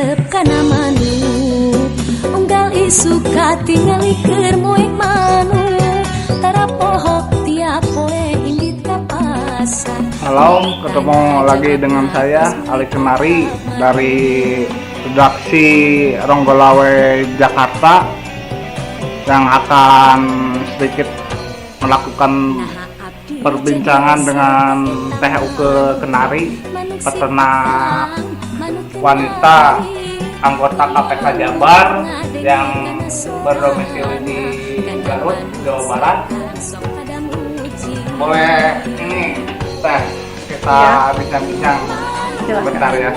resep kana manu unggal isuka tinggal iker muek manu tarapoho tiap poe indit ka pasar. Halo, ketemu lagi dengan saya Ali Kenari dari redaksi Ronggolawe Jakarta yang akan sedikit melakukan perbincangan dengan Teh Uke Kenari, peternak wanita anggota KPK Jabar yang berdomisili di Garut, Jawa Barat. Boleh ini Teh kita bincang-bincang sebentar ya.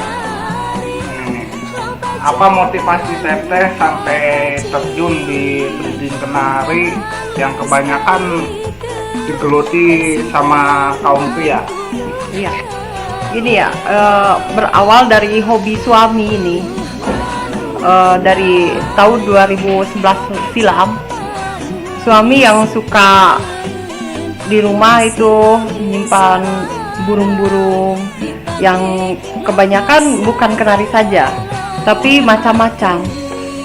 Apa motivasi Teteh sampai terjun di breeding kenari yang kebanyakan digeluti sama kaum pria? Iya, gini ya, berawal dari hobi suami ini. Dari tahun 2011 silam, suami yang suka di rumah itu menyimpan burung-burung yang kebanyakan bukan kenari saja, tapi macam-macam.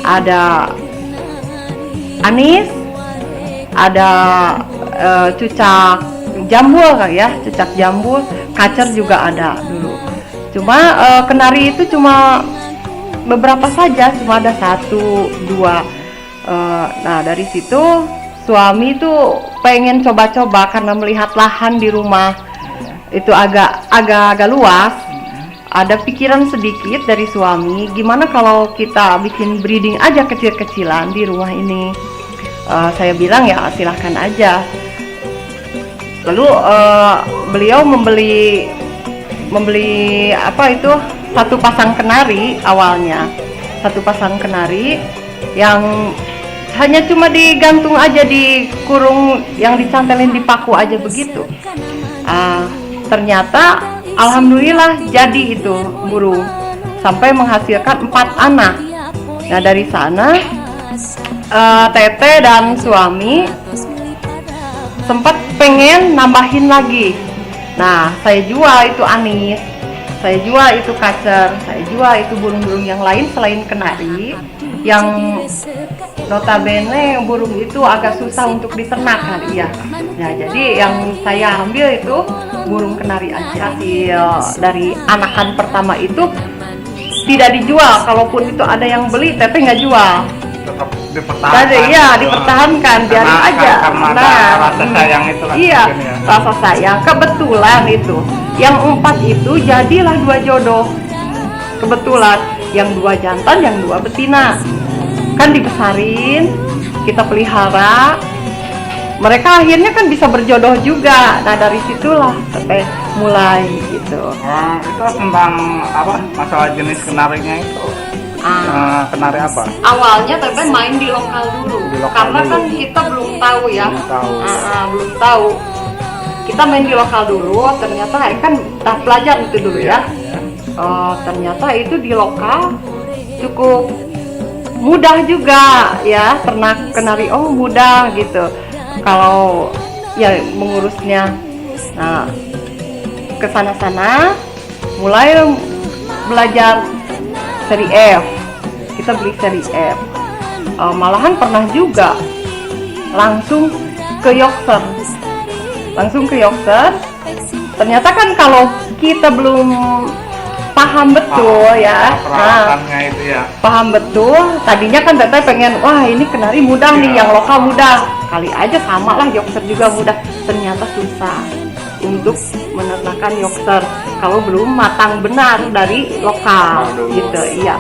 Ada anis, ada cucak jambul ya, cucak jambul, kacer juga ada dulu. Cuma kenari itu cuma beberapa saja, cuma ada 1, 2. Nah dari situ suami itu pengen coba-coba karena melihat lahan di rumah itu agak luas. Ada pikiran sedikit dari suami, gimana kalau kita bikin breeding aja kecil-kecilan di rumah ini. Saya bilang ya silahkan aja. Lalu beliau membeli apa itu, satu pasang kenari awalnya, satu pasang kenari yang hanya cuma digantung aja di kurung yang dicantelin di paku aja begitu. Ternyata alhamdulillah jadi itu burung sampai menghasilkan 4 anak. Nah dari sana Teteh dan suami sempat pengen nambahin lagi. Nah saya jual itu anis, saya jual itu kacer, saya jual itu burung-burung yang lain selain kenari yang notabene burung itu agak susah untuk diternak kali ya. Nah jadi yang saya ambil itu burung kenari aja. Hasil dari anakan pertama itu tidak dijual, kalaupun itu ada yang beli Teteh nggak jual. Tetap dipertahankan. Jadi ya dipertahankan, biarin aja. Rasa sayang itu kan. Iya, ya. rasa sayang. Kebetulan itu yang 4 itu jadilah 2 jodoh. Kebetulan yang 2 jantan, yang 2 betina. Kan dibesarin, kita pelihara, mereka akhirnya kan bisa berjodoh juga. Nah dari situlah Teteh mulai gitu. Itu tentang apa, masalah jenis kenarinya itu? Kenari apa? Awalnya Teteh main di lokal dulu, karena dulu. kan kita belum tahu ya. Belum tahu. Belum tahu. Kita main di lokal dulu, ternyata kan kita belajar itu dulu ya. Ternyata itu di lokal cukup mudah juga ya, ternak kenari mudah gitu kalau ya mengurusnya. Nah kesana-sana mulai belajar seri F, kita beli seri F. Malahan pernah juga langsung ke Yorkshire. Ternyata kan kalau kita belum paham betul ya, Itu ya. paham betul. Tadinya kan Teteh pengen, wah ini kenari mudah nih, yang lokal mudah, kali aja sama lah Yorkshire juga mudah. Ternyata susah untuk menernakan Yorkshire kalau belum matang benar dari lokal gitu. Iya,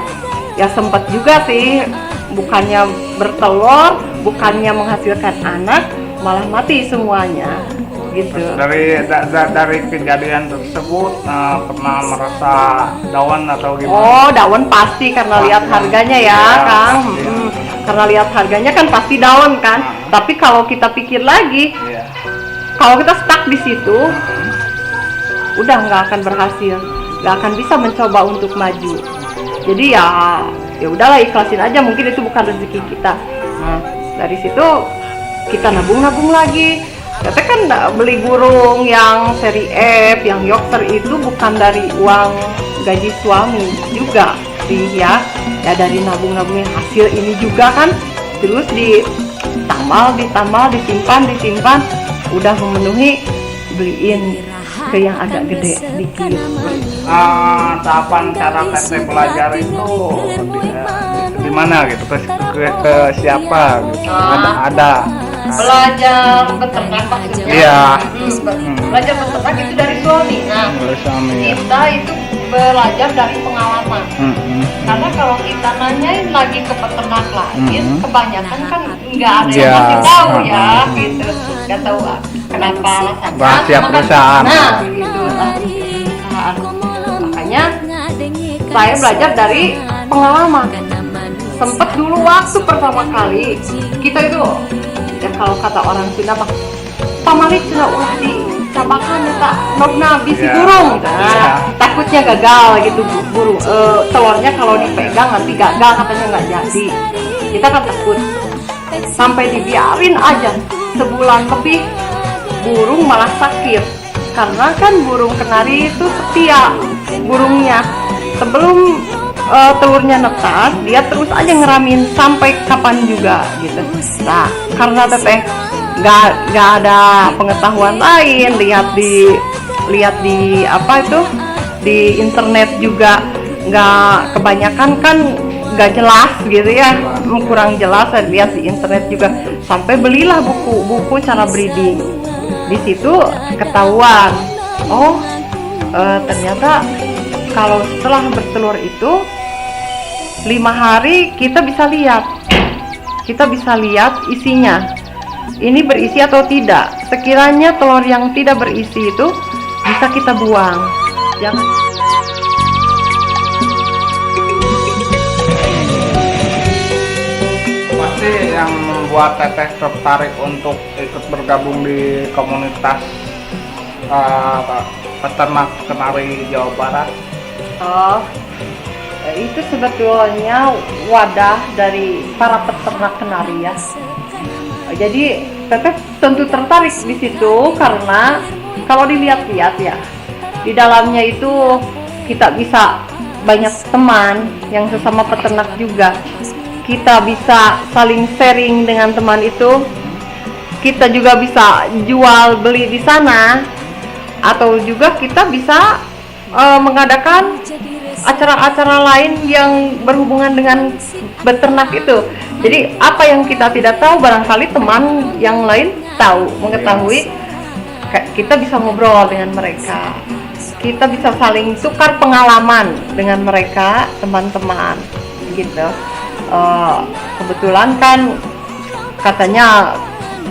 ya sempat juga sih, bukannya bertelur, bukannya menghasilkan anak, malah mati semuanya gitu. Dari kejadian tersebut pernah merasa down atau gimana? Down pasti karena lihat harganya ya, Kang. Karena lihat harganya kan pasti down kan. Tapi kalau kita pikir lagi, kalau kita stuck di situ, udah nggak akan berhasil, nggak akan bisa mencoba untuk maju. Jadi ya udahlah, ikhlasin aja, mungkin itu bukan rezeki kita. Nah dari situ kita nabung lagi. Teteh kan beli burung yang seri F, yang Yorkshire itu bukan dari uang gaji suami juga, masih ya dari nabung-nabungin hasil ini juga kan, terus ditambal, disimpan, udah memenuhi, beliin ke yang agak gede dikit. Tahapan cara teteh belajar itu di mana gitu, ke siapa gitu? Ada Belajar beternak maksudnya. Iya. Belajar beternak itu dari suami. Nah, kita itu belajar dari pengalaman. Karena kalau kita nanyain lagi ke peternak lain, kebanyakan kan nggak ada yang pasti tahu ya, gitu. Nggak tahu kenapa alasannya. Rahasia perusahaan. Nah, gitu lah. Perusahaan. Makanya saya belajar dari pengalaman. Sempet dulu waktu pertama kali kita itu, ya kalau kata orang Sunda mah, pamalik sudah ulah dicabakan ya tak nogna bisi burung. Nah, takutnya gagal gitu burung. Telurnya kalau dipegang nanti gagal, katanya nggak jadi. Kita kan takut. Sampai dibiarin aja sebulan lebih, burung malah sakit. Karena kan burung kenari itu setia burungnya. Sebelum telurnya netas, dia terus aja ngeramin sampai kapan juga gitu. Nah, karena teteh nggak ada pengetahuan lain, lihat di apa itu di internet juga nggak, kebanyakan kan nggak jelas gitu ya, kurang jelas. Saya lihat di internet juga, sampai belilah buku cara breeding. Di situ ketahuan, ternyata kalau setelah bertelur itu 5 hari kita bisa lihat isinya, ini berisi atau tidak. Sekiranya telur yang tidak berisi itu bisa kita buang. Jangan. Pasti yang membuat teteh tertarik untuk ikut bergabung di komunitas peternak kenari Jawa Barat. Itu sebetulnya wadah dari para peternak kenari ya. Jadi teteh tentu tertarik di situ karena kalau dilihat-lihat ya, di dalamnya itu kita bisa banyak teman yang sesama peternak juga. Kita bisa saling sharing dengan teman itu. Kita juga bisa jual beli di sana, atau juga kita bisa mengadakan acara-acara lain yang berhubungan dengan beternak itu. Jadi apa yang kita tidak tahu, barangkali teman yang lain mengetahui, kita bisa ngobrol dengan mereka, kita bisa saling tukar pengalaman dengan mereka, teman-teman gitu. Kebetulan kan katanya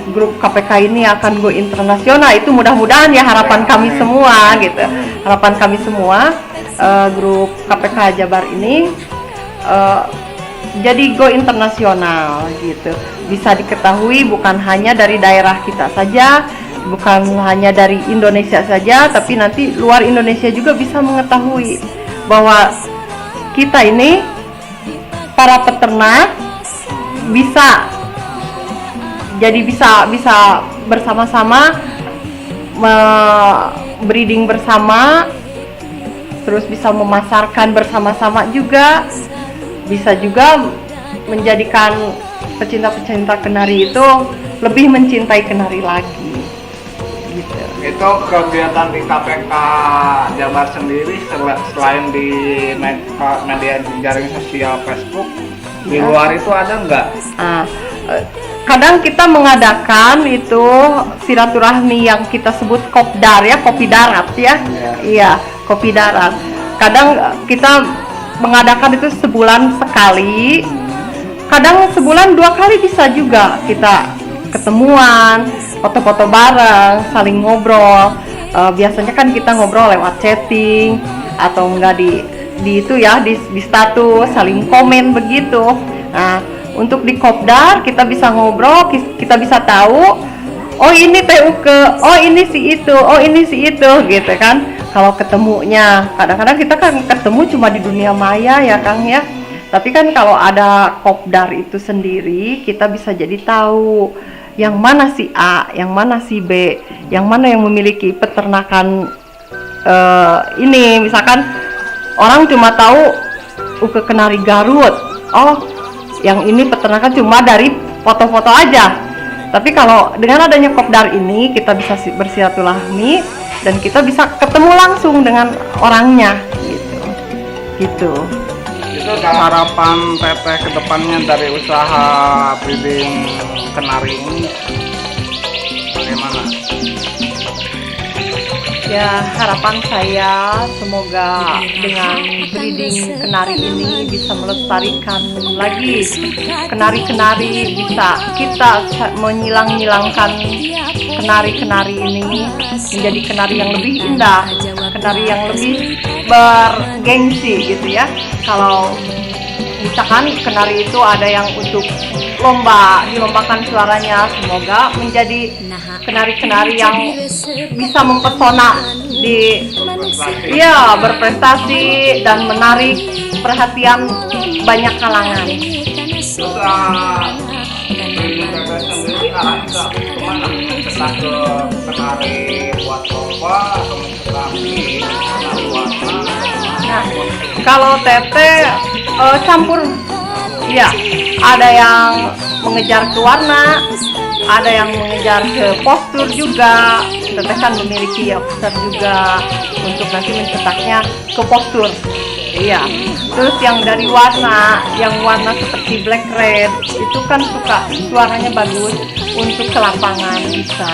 grup KPK ini akan go internasional, itu mudah-mudahan ya harapan kami semua gitu, harapan kami semua. Grup KPK Jabar ini jadi go internasional gitu, bisa diketahui bukan hanya dari daerah kita saja, bukan hanya dari Indonesia saja, tapi nanti luar Indonesia juga bisa mengetahui bahwa kita ini para peternak bisa bersama-sama breeding bersama, terus bisa memasarkan bersama-sama juga, bisa juga menjadikan pecinta-pecinta kenari itu lebih mencintai kenari lagi gitu. Itu kegiatan di KPK Jabar sendiri selain di media jaring sosial Facebook, di luar itu ada nggak? Kadang kita mengadakan itu silaturahmi yang kita sebut kopdar ya, kopi darat ya. Iya, kopi darat. Kadang kita mengadakan itu sebulan sekali, kadang sebulan 2 kali bisa juga kita ketemuan, foto-foto bareng, saling ngobrol. Biasanya kan kita ngobrol lewat chatting atau enggak di itu ya, di status, saling komen begitu. Nah, untuk di kopdar kita bisa ngobrol, kita bisa tahu, oh ini TUke, oh ini si itu, oh ini si itu gitu kan. Kalau ketemunya, kadang-kadang kita kan ketemu cuma di dunia maya ya Kang ya. Tapi kan kalau ada kopdar itu sendiri, kita bisa jadi tahu yang mana si A, yang mana si B, yang mana yang memiliki peternakan ini. Misalkan orang cuma tahu uke kenari Garut. Oh, yang ini peternakan cuma dari foto-foto aja. Tapi kalau dengan adanya kopdar ini kita bisa bersilaturahmi dan kita bisa ketemu langsung dengan orangnya gitu. Itu harapan Teteh ke depannya dari usaha breeding kenari ini bagaimana? Ya, harapan saya semoga dengan breeding kenari ini bisa melestarikan lagi kenari-kenari, bisa kita menyilang-nyilangkan kenari-kenari ini menjadi kenari yang lebih indah, kenari yang lebih bergengsi gitu ya. Kalau misalkan kenari itu ada yang untuk dilombakan suaranya, semoga menjadi kenari-kenari yang bisa mempesona berprestasi dan menarik perhatian banyak kalangan. Sendiri arahnya kemana? Setelah ke kenari buat lomba atau mencerami kenari warna? Nah, kalau Teteh campur, ya, ada yang mengejar ke warna, ada yang mengejar ke postur juga. Teteh kan memiliki poster juga untuk nanti mencetaknya ke postur. Iya. Terus yang dari warna, yang warna seperti black red itu kan suaranya bagus untuk ke lapangan bisa.